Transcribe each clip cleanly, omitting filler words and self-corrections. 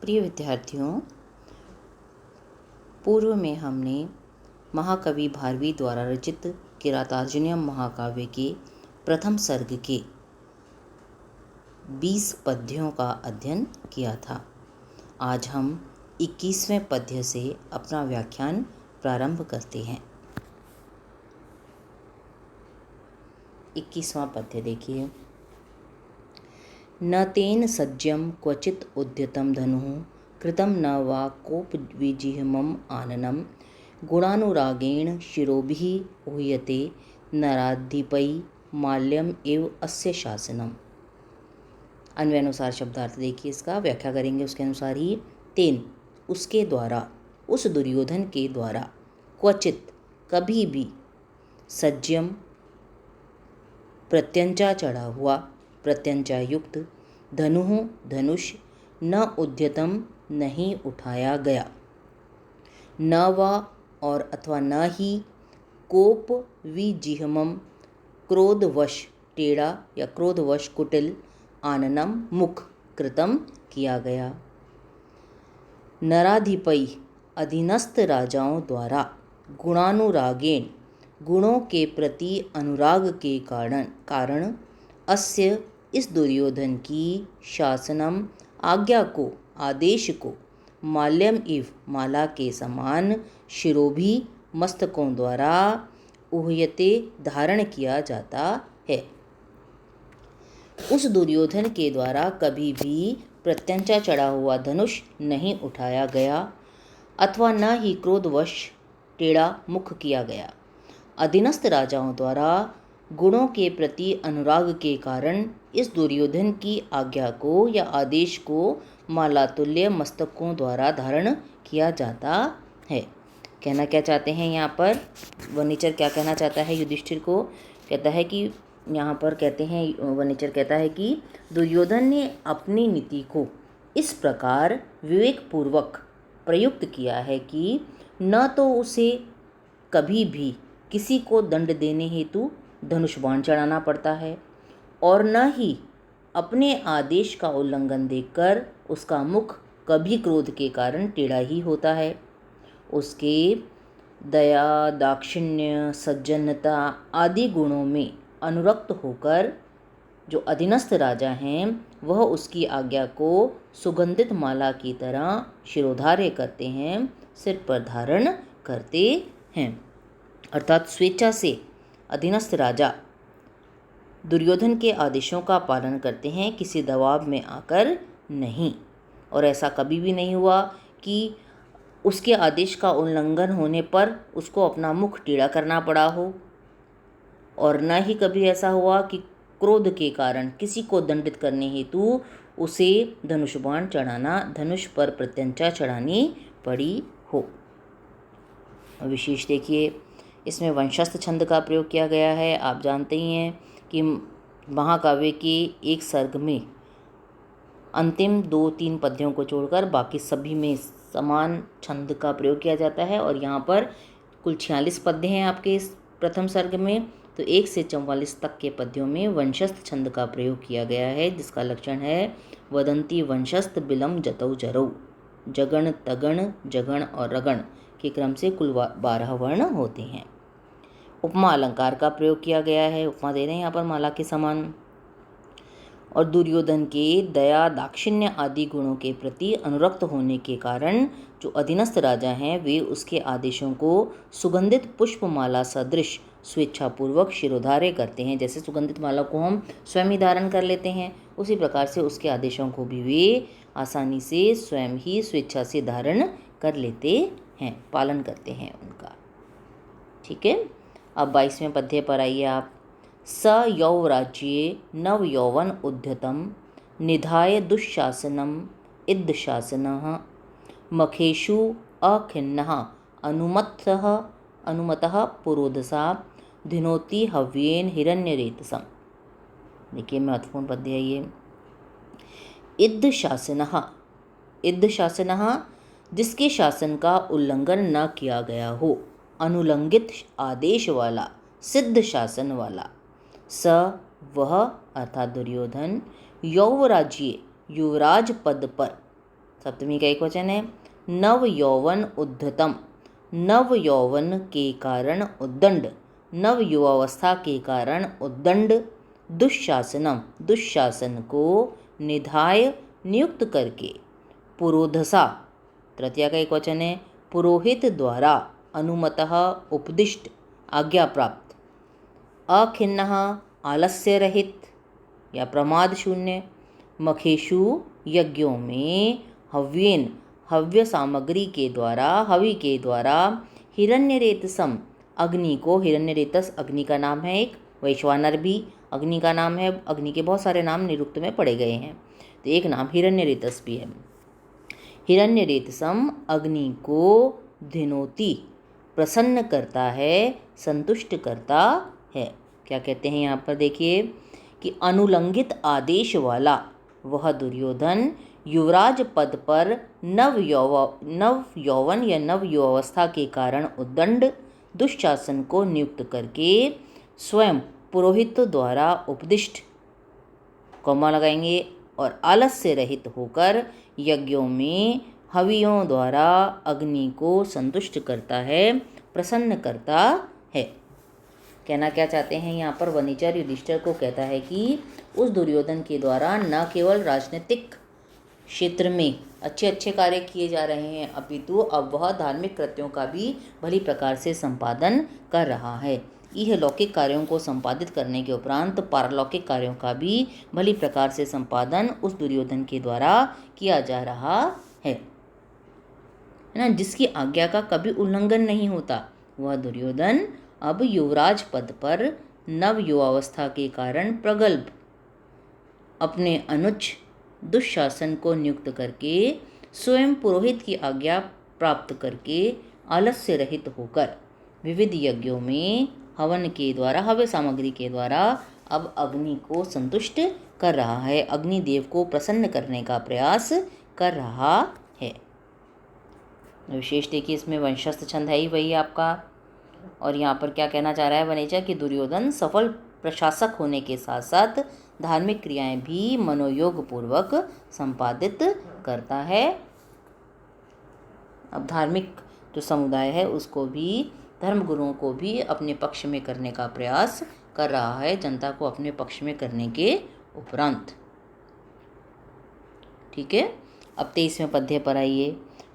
प्रिय विद्यार्थियों, पूर्व में हमने महाकवि भारवी द्वारा रचित किरातार्जुनीयम महाकाव्य के प्रथम सर्ग के 20 पद्यों का अध्ययन किया था। आज हम 21वें पद्य से अपना व्याख्यान प्रारंभ करते हैं। 21वां पद्य देखिए। न तेन सज्जं क्वचित् उद्यतं धनुः कृतं न वा कोपविजिह्मम् आननं गुणानुरागेण शिरोभिः ऊह्यते नराधिपैः माल्यम एव अस्य शासनम्। अन्वयानुसार शब्दार्थ देखिए, इसका व्याख्या करेंगे उसके अनुसार ही। तेन उसके द्वारा, उस दुर्योधन के द्वारा, क्वचित कभी भी, सज्जम प्रत्यंचा चढ़ा हुआ, प्रत्यंचा युक्त, धनुः धनुष, न उद्यतम नहीं उठाया गया, न वा और अथवा न ही, कोप विजिह्मम क्रोधवश टेढ़ा या क्रोधवश कुटिल, आननम मुख कृतम किया गया, नराधिपै अधीनस्थ राजाओं द्वारा, गुणानुरागेण गुणों के प्रति अनुराग के कारण अस्य इस दुर्योधन की, शासनम आज्ञा को, आदेश को, माल्यम इव माला के समान, शिरोभी मस्तकों द्वारा, ऊह्यते धारण किया जाता है। उस दुर्योधन के द्वारा कभी भी प्रत्यंचा चढ़ा हुआ धनुष नहीं उठाया गया अथवा न ही क्रोधवश टेढ़ा मुख किया गया। अधीनस्थ राजाओं द्वारा गुणों के प्रति अनुराग के कारण इस दुर्योधन की आज्ञा को या आदेश को माला तुल्य मस्तकों द्वारा धारण किया जाता है। कहना क्या चाहते हैं यहाँ पर वनिचर, क्या कहना चाहता है युधिष्ठिर को? कहता है कि यहाँ पर कहते हैं, वनिचर कहता है कि दुर्योधन ने अपनी नीति को इस प्रकार विवेकपूर्वक प्रयुक्त किया है कि न तो उसे कभी भी किसी को दंड देने हेतु धनुष बाण चढ़ाना पड़ता है और न ही अपने आदेश का उल्लंघन देखकर उसका मुख कभी क्रोध के कारण टेढ़ा ही होता है। उसके दया, दाक्षिण्य, सज्जनता आदि गुणों में अनुरक्त होकर जो अधीनस्थ राजा हैं वह उसकी आज्ञा को सुगंधित माला की तरह शिरोधार्य करते हैं, सिर पर धारण करते हैं। अर्थात स्वेच्छा से अधीनस्थ राजा दुर्योधन के आदेशों का पालन करते हैं, किसी दबाव में आकर नहीं। और ऐसा कभी भी नहीं हुआ कि उसके आदेश का उल्लंघन होने पर उसको अपना मुख टेढ़ा करना पड़ा हो, और न ही कभी ऐसा हुआ कि क्रोध के कारण किसी को दंडित करने हेतु उसे धनुष बाण चढ़ाना, धनुष पर प्रत्यंचा चढ़ानी पड़ी हो। विशेष देखिए, इसमें वंशस्थ छंद का प्रयोग किया गया है। आप जानते ही हैं कि महाकाव्य के एक सर्ग में अंतिम 2-3 पद्यों को छोड़कर बाकी सभी में समान छंद का प्रयोग किया जाता है। और यहाँ पर कुल 46 पद्य हैं आपके इस प्रथम सर्ग में, तो 1 से 44 तक के पद्यों में वंशस्थ छंद का प्रयोग किया गया है, जिसका लक्षण है वदंती वंशस्थ बिलम जतौ जरौ, जगण तगण जगण और रगण के क्रम से कुल 12 वर्ण होते हैं। उपमा अलंकार का प्रयोग किया गया है, उपमा दे रहे हैं यहाँ पर माला के समान। और दुर्योधन के दया, दाक्षिण्य आदि गुणों के प्रति अनुरक्त होने के कारण जो अधीनस्थ राजा हैं वे उसके आदेशों को सुगंधित पुष्पमाला सदृश स्वेच्छापूर्वक शिरोधार्य करते हैं। जैसे सुगंधित माला को हम स्वयं ही धारण कर लेते हैं, उसी प्रकार से उसके आदेशों को भी वे आसानी से स्वयं ही स्वेच्छा से धारण कर लेते हैं, पालन करते हैं उनका। ठीक है, अब 22वें पद्य पर आइए आप। स यौराज्ये नव यौवन उद्यतं निधाय दुःशासनम् इद्धशासनः मखेषु अखिन्नः अनुमतः पुरोधसा धिनोति हव्येन हिरण्यरेतसम्। देखिए, महत्वपूर्ण पद्य है ये। इद्धशासनः जिसके शासन का उल्लंघन न किया गया हो, अनुलंघित आदेश वाला, सिद्ध शासन वाला। स वह अर्थात दुर्योधन, यौवराज्य युवराज पद पर सप्तमी का एक वचन है। नव यौवन उद्धतम, नव यौवन के कारण उद्दंड, नव युवावस्था के कारण उद्दंड। दुशासनम, दुशासन को निधाय नियुक्त करके। पुरोधसा, तृतीया का एक वचन है। पुरोहित द्वारा अनुमतः उपदिष्ट, आज्ञा प्राप्त। अखिन्नः, आलस्य रहित या प्रमाद शून्य। मखेशु, यज्ञों में। हव्येन, हव्य सामग्री के द्वारा, हवि के द्वारा। हिरण्यरेतसम, अग्नि को। हिरण्यरेतस अग्नि का नाम है एक। वैश्वानर भी अग्नि का नाम है। अग्नि के बहुत सारे नाम निरुक्त में पढ़े गए हैं, तो एक नाम हिरण्यरेतस भी है। हिरण्यरेतसम, अग्नि को धिनोति, प्रसन्न करता है, संतुष्ट करता है। क्या कहते हैं यहाँ पर देखिए कि अनुलंघित आदेश वाला वह दुर्योधन युवराज पद पर नव यौवन या नव युवावस्था के कारण उद्दंड, दुशासन को नियुक्त करके स्वयं पुरोहित द्वारा उपदिष्ट, कौमा लगाएंगे, और आलस्य रहित होकर यज्ञों में हवियों द्वारा अग्नि को संतुष्ट करता है, प्रसन्न करता है। कहना क्या चाहते हैं यहाँ पर, वनिचर युधिष्ठिर को कहता है कि उस दुर्योधन के द्वारा न केवल राजनीतिक क्षेत्र में अच्छे अच्छे कार्य किए जा रहे हैं, अपितु अब वह धार्मिक कृत्यों का भी भली प्रकार से संपादन कर रहा है। यह लौकिक कार्यों को संपादित करने के उपरांत पारलौकिक कार्यों का भी भली प्रकार से संपादन उस दुर्योधन के द्वारा किया जा रहा है ना, जिसकी आज्ञा का कभी उल्लंघन नहीं होता। वह दुर्योधन अब युवराज पद पर नव युवावस्था के कारण प्रगल्भ, अपने अनुज दुशासन को नियुक्त करके, स्वयं पुरोहित की आज्ञा प्राप्त करके, आलस्य रहित होकर विविध यज्ञों में हवन के द्वारा, हव्य सामग्री के द्वारा अब अग्नि को संतुष्ट कर रहा है, अग्निदेव को प्रसन्न करने का प्रयास कर रहा है। विशेष देखिए इसमें वंशस्थ छंद है ही वही आपका। और यहाँ पर क्या कहना चाह रहा है वनेचा कि दुर्योधन सफल प्रशासक होने के साथ साथ धार्मिक क्रियाएं भी मनोयोग पूर्वक संपादित करता है। अब धार्मिक जो समुदाय है उसको भी, धर्मगुरुओं को भी अपने पक्ष में करने का प्रयास कर रहा है, जनता को अपने पक्ष में करने के उपरांत। ठीक है, अब 23वें पद्य पर आइए।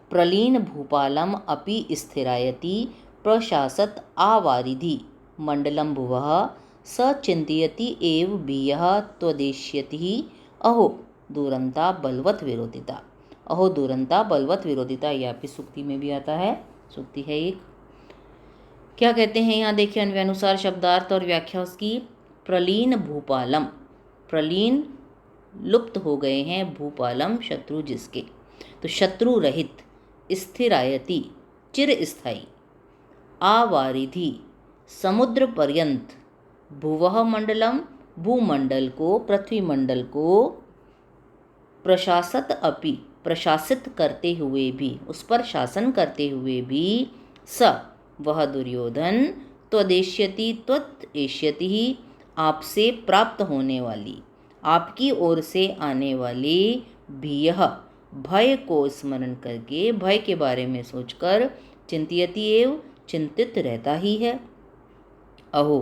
प्रलीन भूपालम अपि स्थिरायति प्रशासत आवारिधि मंडलम भुवः स चिंतयति एव बियः त्वदेष्यति अहो दूरंता बलवत विरोधिता। अहो दूरंता बलवत विरोधिता, यह आपकी सूक्ति में भी आता है, सूक्ति है एक। क्या कहते हैं यहाँ देखिए अन्वयानुसार शब्दार्थ और व्याख्या उसकी। प्रलीन भूपालम, प्रलीन लुप्त हो गए हैं, भूपालम शत्रु जिसके, तो शत्रु रहित, स्थिरायति चिर स्थायी, आवारिधि समुद्र पर्यंत, भुवः मंडलम भूमंडल को, पृथ्वी मंडल को, प्रशासत अपि प्रशासित करते हुए भी, उस पर शासन करते हुए भी, स वह दुर्योधन, त्वदेष्यति त्वत् एष्यति ही आपसे प्राप्त होने वाली, आपकी ओर से आने वाली, भीयः भय को स्मरण करके, भय के बारे में सोचकर, चिंतयति एव चिंतित रहता ही है। अहो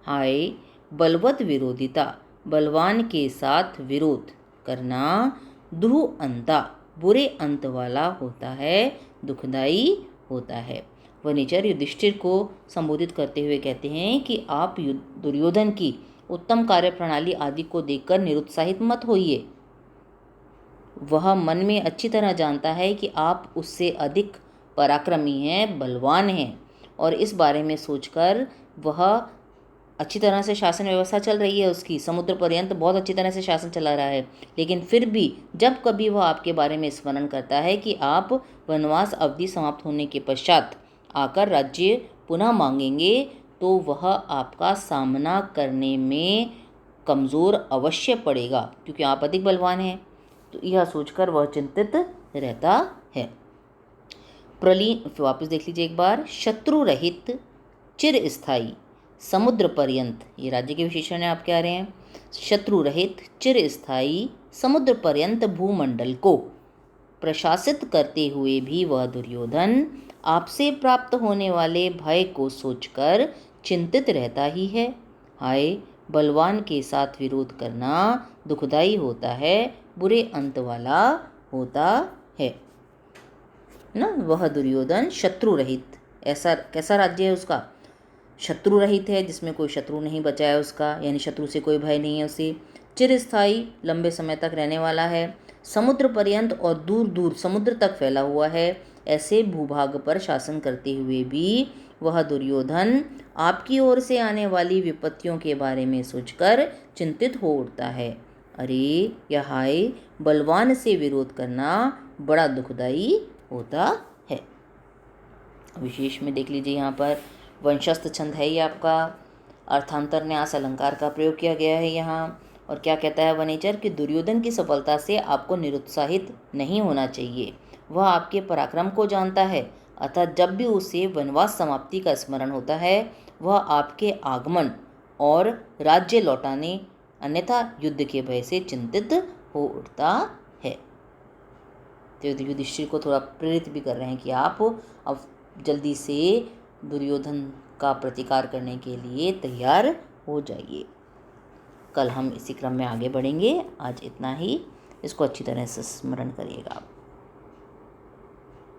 हाय बलवत विरोधिता, बलवान के साथ विरोध करना, दुह अंता बुरे अंत वाला होता है, दुखदाई होता है। वनिचर युधिष्ठिर को संबोधित करते हुए कहते हैं कि आप दुर्योधन की उत्तम कार्य प्रणाली आदि को देखकर निरुत्साहित मत होइए। वह मन में अच्छी तरह जानता है कि आप उससे अधिक पराक्रमी हैं, बलवान हैं, और इस बारे में सोचकर वह अच्छी तरह से शासन व्यवस्था चल रही है उसकी, समुद्र पर्यंत बहुत अच्छी तरह से शासन चला रहा है, लेकिन फिर भी जब कभी वह आपके बारे में स्मरण करता है कि आप वनवास अवधि समाप्त होने के पश्चात आकर राज्य पुनः मांगेंगे, तो वह आपका सामना करने में कमज़ोर अवश्य पड़ेगा, क्योंकि आप अधिक बलवान हैं। तो यह सोचकर वह चिंतित रहता है। प्रलीन, वापस देख लीजिए एक बार। शत्रु रहित, चिर स्थायी, समुद्र पर्यंत, ये राज्य के विशेषण आप कह रहे हैं। शत्रु रहित, चिर स्थायी, समुद्र पर्यंत भूमंडल को, प्रशासित करते हुए भी वह दुर्योधन आपसे प्राप्त होने वाले भय को सोचकर चिंतित रहता ही है। हाय, बलवान के साथ विरोध करना दुखदाई होता है, बुरे अंत वाला होता है ना। वह दुर्योधन शत्रु रहित, ऐसा कैसा राज्य है उसका? शत्रु रहित है, जिसमें कोई शत्रु नहीं बचा है उसका, यानी शत्रु से कोई भय नहीं है उसे। चिरस्थायी, लंबे समय तक रहने वाला है। समुद्र पर्यंत और दूर दूर समुद्र तक फैला हुआ है। ऐसे भूभाग पर शासन करते हुए भी वह दुर्योधन आपकी ओर से आने वाली विपत्तियों के बारे में सोचकर चिंतित हो उठता है। अरे यह हाय, बलवान से विरोध करना बड़ा दुखदाई होता है। विशेष में देख लीजिए, यहाँ पर वंशस्थ छंद है ये आपका, अर्थांतर न्यास अलंकार का प्रयोग किया गया है यहाँ। और क्या कहता है वनेचर कि दुर्योधन की सफलता से आपको निरुत्साहित नहीं होना चाहिए। वह आपके पराक्रम को जानता है, अतः जब भी उसे वनवास समाप्ति का स्मरण होता है वह आपके आगमन और राज्य लौटाने, अन्यथा युद्ध के भय से चिंतित हो उठता है। तो युधिष्ठिर को थोड़ा प्रेरित भी कर रहे हैं कि आप अब जल्दी से दुर्योधन का प्रतिकार करने के लिए तैयार हो जाइए। कल हम इसी क्रम में आगे बढ़ेंगे। आज इतना ही, इसको अच्छी तरह से स्मरण करिएगा आप।